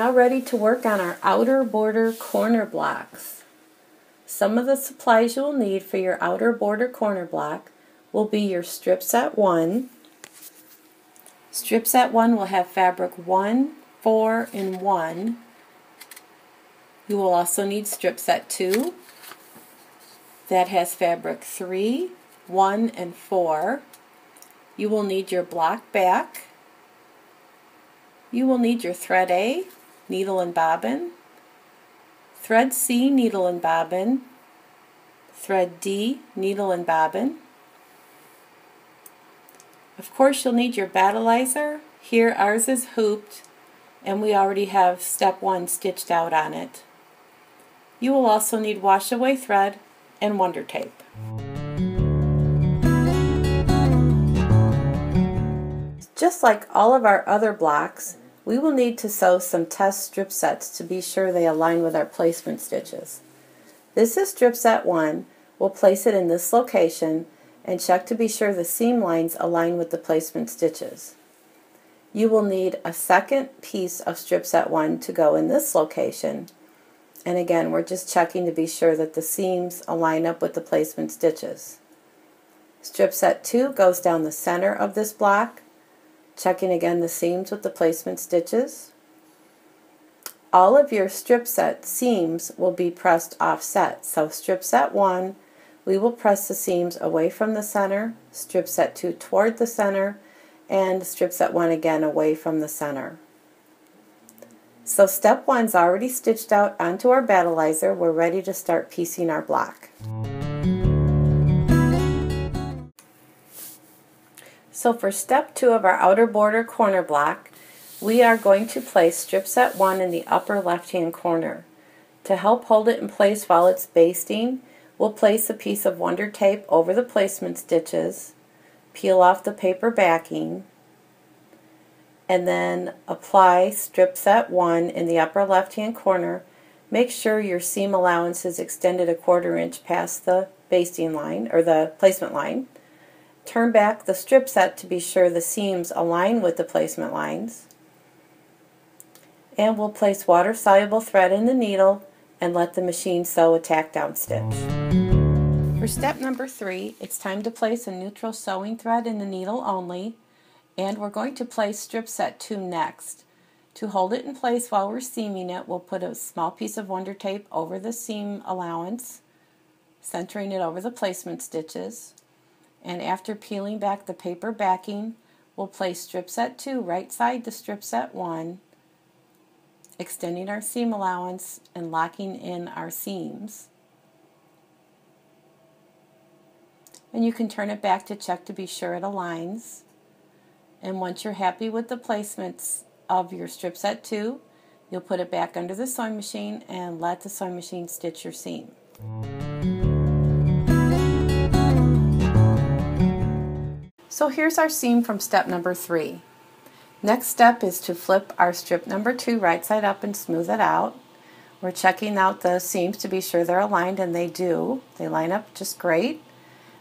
now ready to work on our outer border corner blocks. Some of the supplies you will need for your outer border corner block will be your strip set 1. Strip set 1 will have fabric 1, 4, and 1. You will also need strip set 2. That has fabric 3, 1, and 4. You will need your block back. You will need your thread A, needle and bobbin, thread C, needle and bobbin, thread D, needle and bobbin. Of course, you'll need your battleizer. Here ours is hooped, and we already have step 1 stitched out on it. You will also need wash away thread and wonder tape. Just like all of our other blocks, we will need to sew some test strip sets to be sure they align with our placement stitches. This is strip set 1. We'll place it in this location and check to be sure the seam lines align with the placement stitches. You will need a second piece of strip set 1 to go in this location, and again we're just checking to be sure that the seams align up with the placement stitches. Strip set 2 goes down the center of this block, checking again the seams with the placement stitches. All of your strip set seams will be pressed offset. So strip set 1, we will press the seams away from the center, strip set 2 toward the center, and strip set 1 again away from the center. So step 1's already stitched out onto our battleizer. We're ready to start piecing our block. So for step 2 of our outer border corner block, we are going to place strip set 1 in the upper left hand corner. To help hold it in place while it's basting, we'll place a piece of wonder tape over the placement stitches, peel off the paper backing, and then apply strip set 1 in the upper left hand corner. Make sure your seam allowance is extended a 1/4 inch past the basting line or the placement line. Turn back the strip set to be sure the seams align with the placement lines. And we'll place water-soluble thread in the needle and let the machine sew a tack down stitch. For step number 3, it's time to place a neutral sewing thread in the needle only, and we're going to place strip set 2 next. To hold it in place while we're seaming it, we'll put a small piece of wonder tape over the seam allowance, centering it over the placement stitches. And after peeling back the paper backing, we'll place strip set 2 right side to strip set 1, extending our seam allowance and locking in our seams. And you can turn it back to check to be sure it aligns. And once you're happy with the placements of your strip set 2, you'll put it back under the sewing machine and let the sewing machine stitch your seam. So here's our seam from step number 3. Next step is to flip our strip number 2 right side up and smooth it out. We're checking out the seams to be sure they're aligned, and they do. They line up just great.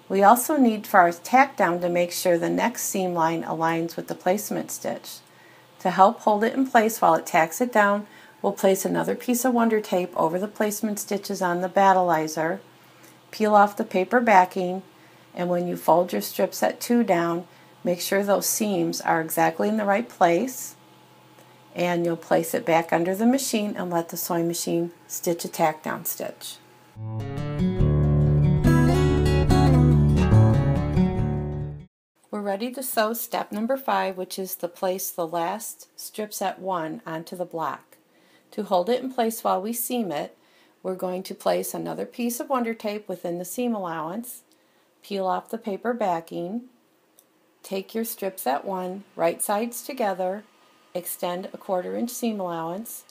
We also need for our tack down to make sure the next seam line aligns with the placement stitch. To help hold it in place while it tacks it down, we'll place another piece of wonder tape over the placement stitches on the battleizer, peel off the paper backing, and when you fold your strip set 2 down, make sure those seams are exactly in the right place, and you'll place it back under the machine and let the sewing machine stitch a tack down stitch. We're ready to sew step number 5, which is to place the last strip set 1 onto the block. To hold it in place while we seam it, we're going to place another piece of wonder tape within the seam allowance, peel off the paper backing, take your strip set 1 right sides together, extend a 1/4 inch seam allowance,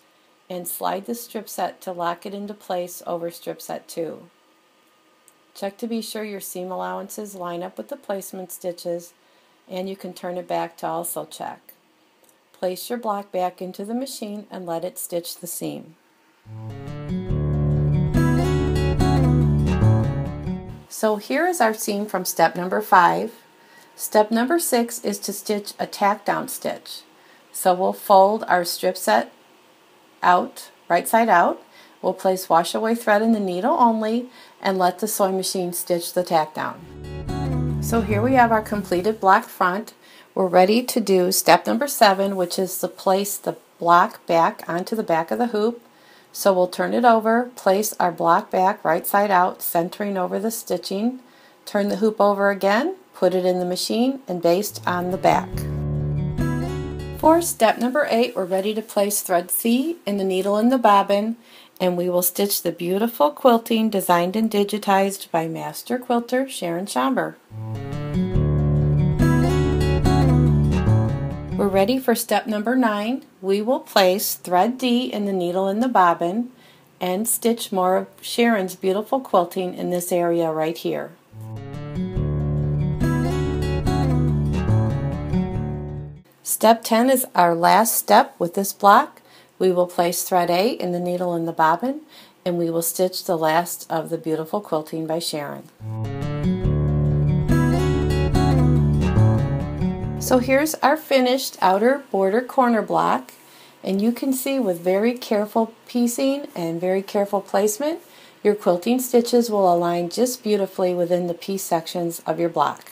and slide the strip set to lock it into place over strip set 2. Check to be sure your seam allowances line up with the placement stitches, and you can turn it back to also check. Place your block back into the machine and let it stitch the seam. So here is our seam from step number 5. Step number 6 is to stitch a tack down stitch. So we'll fold our strip set out, right side out. We'll place wash away thread in the needle only and let the sewing machine stitch the tack down. So here we have our completed block front. We're ready to do step number 7, which is to place the block back onto the back of the hoop. So we'll turn it over, place our block back right side out, centering over the stitching, turn the hoop over again, put it in the machine, and baste on the back. For step number 8, we're ready to place thread C in the needle and the bobbin, and we will stitch the beautiful quilting designed and digitized by master quilter Sharon Schomburg. We're ready for step number 9. We will place thread D in the needle and the bobbin and stitch more of Sharon's beautiful quilting in this area right here. Step 10 is our last step with this block. We will place thread A in the needle and the bobbin, and we will stitch the last of the beautiful quilting by Sharon. So here's our finished outer border corner block, and you can see with very careful piecing and very careful placement, your quilting stitches will align just beautifully within the piece sections of your block.